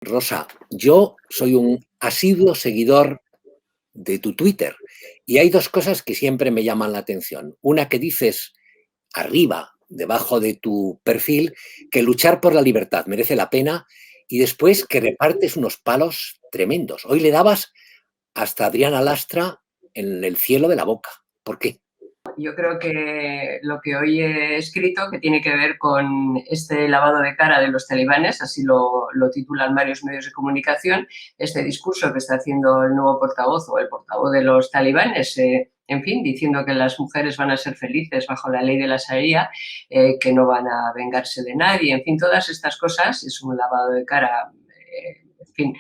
Rosa, yo soy un asiduo seguidor de tu Twitter y hay dos cosas que siempre me llaman la atención. Una que dices arriba, debajo de tu perfil, que luchar por la libertad merece la pena y después que repartes unos palos tremendos. Hoy le dabas hasta Adriana Lastra en el cielo de la boca. ¿Por qué? Yo creo que lo que hoy he escrito, que tiene que ver con este lavado de cara de los talibanes, así lo titulan varios medios de comunicación, este discurso que está haciendo el nuevo portavoz o el portavoz de los talibanes, en fin, diciendo que las mujeres van a ser felices bajo la ley de la Sharia, que no van a vengarse de nadie, en fin, todas estas cosas es un lavado de cara, en fin,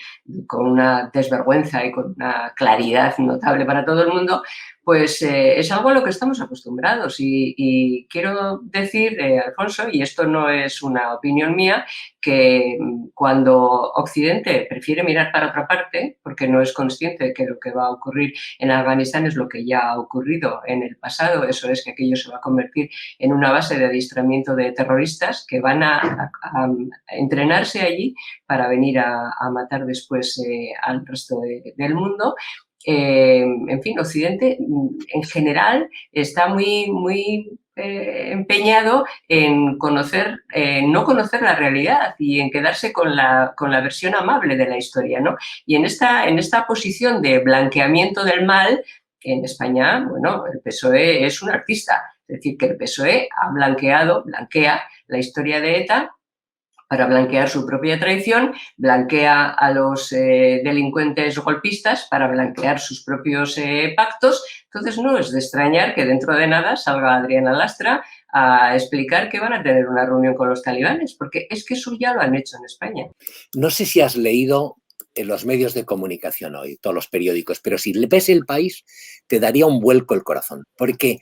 con una desvergüenza y con una claridad notable para todo el mundo, pues es algo a lo que estamos acostumbrados y quiero decir, Alfonso, y esto no es una opinión mía, que cuando Occidente prefiere mirar para otra parte, porque no es consciente de que lo que va a ocurrir en Afganistán es lo que ya ha ocurrido en el pasado, eso es que aquello se va a convertir en una base de adiestramiento de terroristas que van a entrenarse allí para venir a matar después al resto del mundo. En fin, Occidente en general está muy empeñado en no conocer la realidad y en quedarse con la versión amable de la historia, ¿no? Y en esta posición de blanqueamiento del mal, en España, bueno, el PSOE es un artista, es decir, que el PSOE blanquea la historia de ETA para blanquear su propia traición, blanquea a los delincuentes golpistas para blanquear sus propios pactos. Entonces no es de extrañar que dentro de nada salga Adriana Lastra a explicar que van a tener una reunión con los talibanes, porque es que eso ya lo han hecho en España. No sé si has leído en los medios de comunicación hoy, todos los periódicos, pero si ves El País, te daría un vuelco el corazón, porque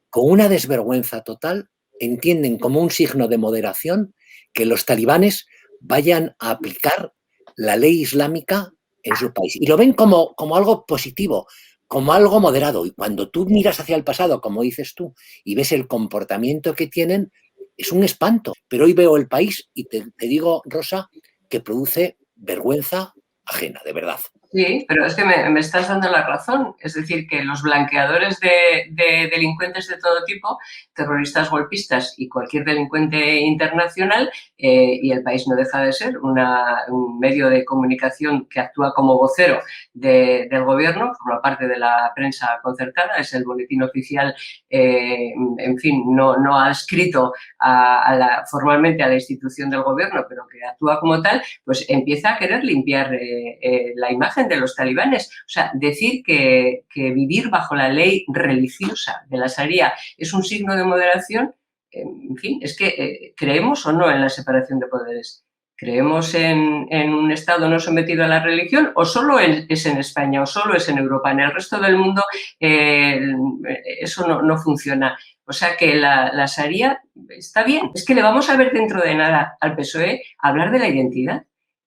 con una desvergüenza total entienden como un signo de moderación que los talibanes vayan a aplicar la ley islámica en su país. Y lo ven como algo positivo, como algo moderado. Y cuando tú miras hacia el pasado, como dices tú, y ves el comportamiento que tienen, es un espanto. Pero hoy veo El País y te digo, Rosa, que produce vergüenza ajena, de verdad. Sí, pero es que me estás dando la razón. Es decir, que los blanqueadores de delincuentes de todo tipo, terroristas, golpistas y cualquier delincuente internacional, y El País no deja de ser un medio de comunicación que actúa como vocero del gobierno, forma parte de la prensa concertada, es el boletín oficial, en fin, no ha escrito formalmente a la institución del gobierno, pero que actúa como tal, pues empieza a querer limpiar la imagen de los talibanes. O sea, decir que vivir bajo la ley religiosa de la Sharia es un signo de moderación, en fin, es que creemos o no en la separación de poderes. ¿Creemos en un Estado no sometido a la religión o solo es en España o solo es en Europa? En el resto del mundo eso no funciona. O sea que la Sharia está bien. Es que le vamos a ver dentro de nada al PSOE hablar de la identidad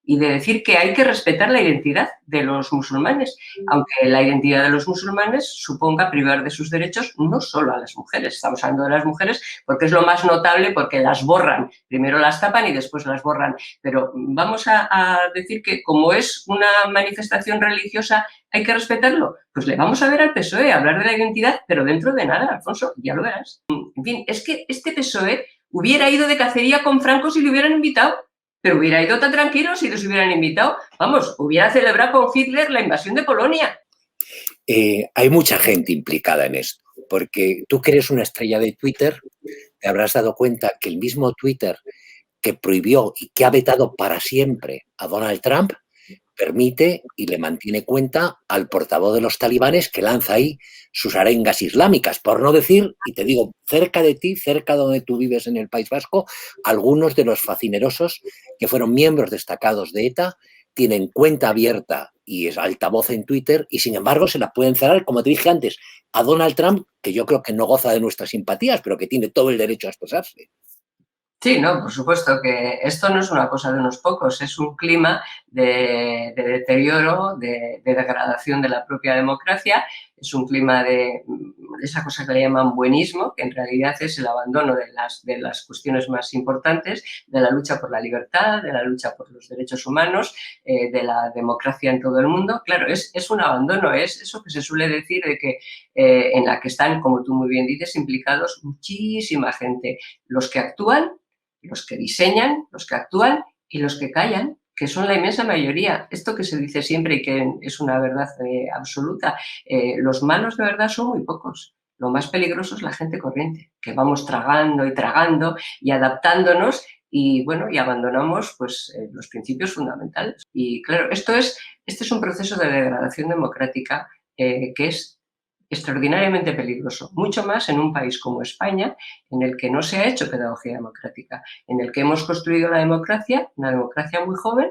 y de decir que hay que respetar la identidad de los musulmanes, aunque la identidad de los musulmanes suponga privar de sus derechos no solo a las mujeres. Estamos hablando de las mujeres porque es lo más notable, porque las borran. Primero las tapan y después las borran. Pero vamos a decir que como es una manifestación religiosa hay que respetarlo. Pues le vamos a ver al PSOE hablar de la identidad, pero dentro de nada, Alfonso, ya lo verás. En fin, es que este PSOE hubiera ido de cacería con Franco si le hubieran invitado. Pero hubiera ido tan tranquilo si los hubieran invitado. Vamos, hubiera celebrado con Hitler la invasión de Polonia. Hay mucha gente implicada en esto, porque tú que eres una estrella de Twitter, te habrás dado cuenta que el mismo Twitter que prohibió y que ha vetado para siempre a Donald Trump, permite y le mantiene cuenta al portavoz de los talibanes que lanza ahí sus arengas islámicas, por no decir, y te digo, cerca de ti, cerca donde tú vives en el País Vasco, algunos de los facinerosos que fueron miembros destacados de ETA tienen cuenta abierta y es altavoz en Twitter y sin embargo se la pueden cerrar, como te dije antes, a Donald Trump, que yo creo que no goza de nuestras simpatías, pero que tiene todo el derecho a expresarse. Sí, no, por supuesto que esto no es una cosa de unos pocos, es un clima de deterioro, de degradación de la propia democracia es un clima de esa cosa que le llaman buenismo, que en realidad es el abandono de las cuestiones más importantes, de la lucha por la libertad, de la lucha por los derechos humanos, de la democracia en todo el mundo. Claro, es un abandono, es eso que se suele decir de que en la que están, como tú muy bien dices, implicados muchísima gente, los que actúan, los que diseñan, los que actúan y los que callan, que son la inmensa mayoría. Esto que se dice siempre y que es una verdad absoluta, los malos de verdad son muy pocos. Lo más peligroso es la gente corriente, que vamos tragando y adaptándonos y, bueno, y abandonamos pues, los principios fundamentales. Y, claro, este es un proceso de degradación democrática que es extraordinariamente peligroso, mucho más en un país como España, en el que no se ha hecho pedagogía democrática, en el que hemos construido la democracia, una democracia muy joven,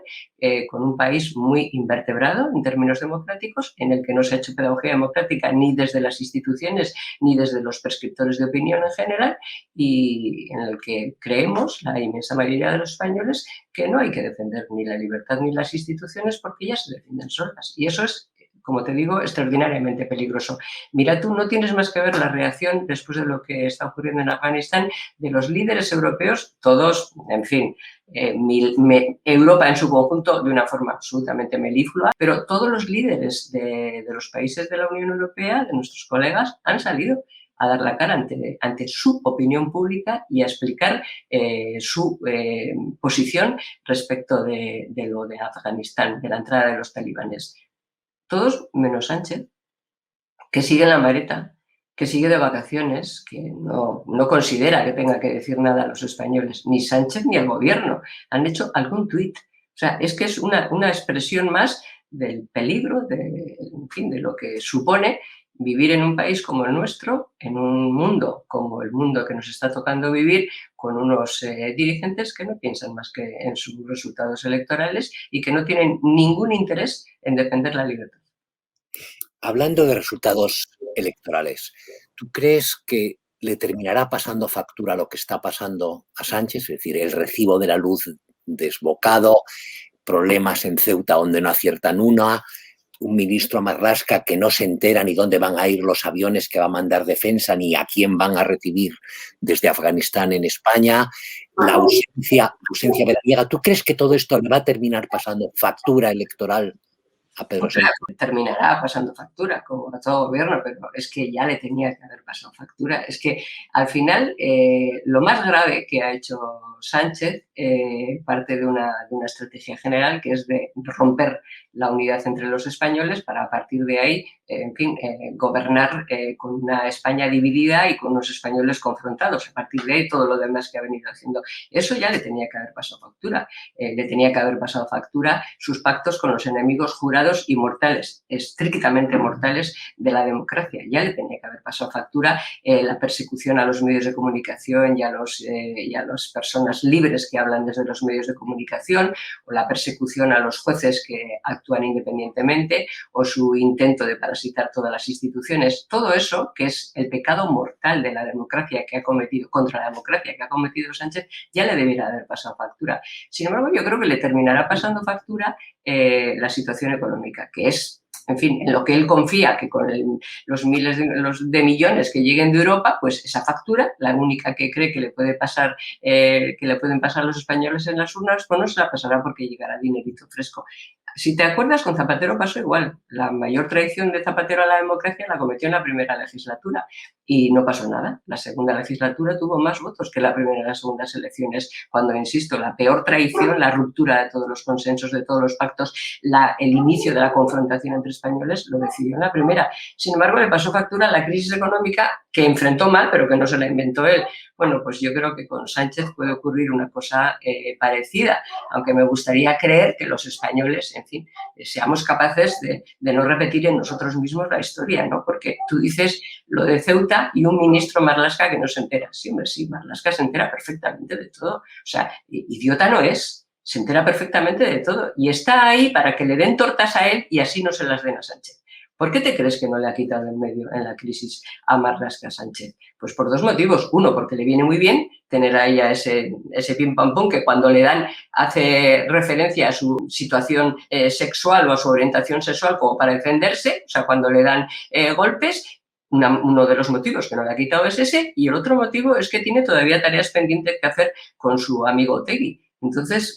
con un país muy invertebrado en términos democráticos, en el que no se ha hecho pedagogía democrática ni desde las instituciones ni desde los prescriptores de opinión en general, y en el que creemos, la inmensa mayoría de los españoles, que no hay que defender ni la libertad ni las instituciones porque ya se defienden solas. Y eso es, como te digo, extraordinariamente peligroso. Mira, tú no tienes más que ver la reacción después de lo que está ocurriendo en Afganistán de los líderes europeos, todos, en fin, Europa en su conjunto de una forma absolutamente melíflua, pero todos los líderes de los países de la Unión Europea, de nuestros colegas, han salido a dar la cara ante su opinión pública y a explicar su posición respecto de lo de Afganistán, de la entrada de los talibanes. Todos menos Sánchez, que sigue en la maleta, que sigue de vacaciones, que no considera que tenga que decir nada a los españoles. Ni Sánchez ni el gobierno han hecho algún tuit. O sea, es que es una expresión más del peligro, en fin, de lo que supone vivir en un país como el nuestro, en un mundo como el mundo que nos está tocando vivir, con unos dirigentes que no piensan más que en sus resultados electorales y que no tienen ningún interés en defender la libertad. Hablando de resultados electorales, ¿tú crees que le terminará pasando factura lo que está pasando a Sánchez? Es decir, el recibo de la luz desbocado, problemas en Ceuta donde no aciertan una, un ministro Marlaska que no se entera ni dónde van a ir los aviones que va a mandar defensa ni a quién van a recibir desde Afganistán en España, la ausencia veraniega. ¿Tú crees que todo esto le va a terminar pasando factura electoral a Pedro Sánchez? Terminará pasando factura, como a todo gobierno, pero es que ya le tenía que haber pasado factura. Es que al final lo más grave que ha hecho Sánchez parte de una estrategia general que es de romper la unidad entre los españoles para a partir de ahí, en fin, gobernar con una España dividida y con unos españoles confrontados. A partir de ahí todo lo demás que ha venido haciendo. Eso ya le tenía que haber pasado factura. Le tenía que haber pasado factura sus pactos con los enemigos jurados y mortales, estrictamente mortales de la democracia. Ya le tenía que haber pasado factura la persecución a los medios de comunicación y a las personas libres que hablan desde los medios de comunicación, o la persecución a los jueces que actúan independientemente, o su intento de parasitar todas las instituciones. Todo eso, que es el pecado mortal de la democracia que ha cometido, contra la democracia que ha cometido Sánchez, ya le debiera haber pasado factura. Sin embargo, yo creo que le terminará pasando factura la situación económica, que es, en fin, en lo que él confía, que con los miles de millones que lleguen de Europa, pues esa factura, la única que cree que le puede pasar, que le pueden pasar los españoles en las urnas, pues no se la pasará porque llegará dinerito fresco. Si te acuerdas, con Zapatero pasó igual. La mayor traición de Zapatero a la democracia la cometió en la primera legislatura y no pasó nada. La segunda legislatura tuvo más votos que la primera y las segundas elecciones, cuando, insisto, la peor traición, la ruptura de todos los consensos, de todos los pactos, el inicio de la confrontación entre españoles, lo decidió en la primera. Sin embargo, le pasó factura la crisis económica que enfrentó mal, pero que no se la inventó él. Bueno, pues yo creo que con Sánchez puede ocurrir una cosa parecida, aunque me gustaría creer que los españoles, en fin, seamos capaces de no repetir en nosotros mismos la historia, ¿no? Porque tú dices lo de Ceuta y un ministro Marlaska que no se entera. Sí, hombre, sí, Marlaska se entera perfectamente de todo. O sea, idiota no es, se entera perfectamente de todo y está ahí para que le den tortas a él y así no se las den a Sánchez. ¿Por qué te crees que no le ha quitado en medio en la crisis a Marlaska Sánchez? Pues por dos motivos. Uno, porque le viene muy bien tener ahí a ese pim pam pum que cuando le dan hace referencia a su situación sexual o a su orientación sexual como para defenderse, o sea, cuando le dan golpes. Uno de los motivos que no le ha quitado es ese, y el otro motivo es que tiene todavía tareas pendientes que hacer con su amigo Otegi. Entonces,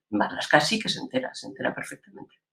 Marlaska sí que se entera perfectamente.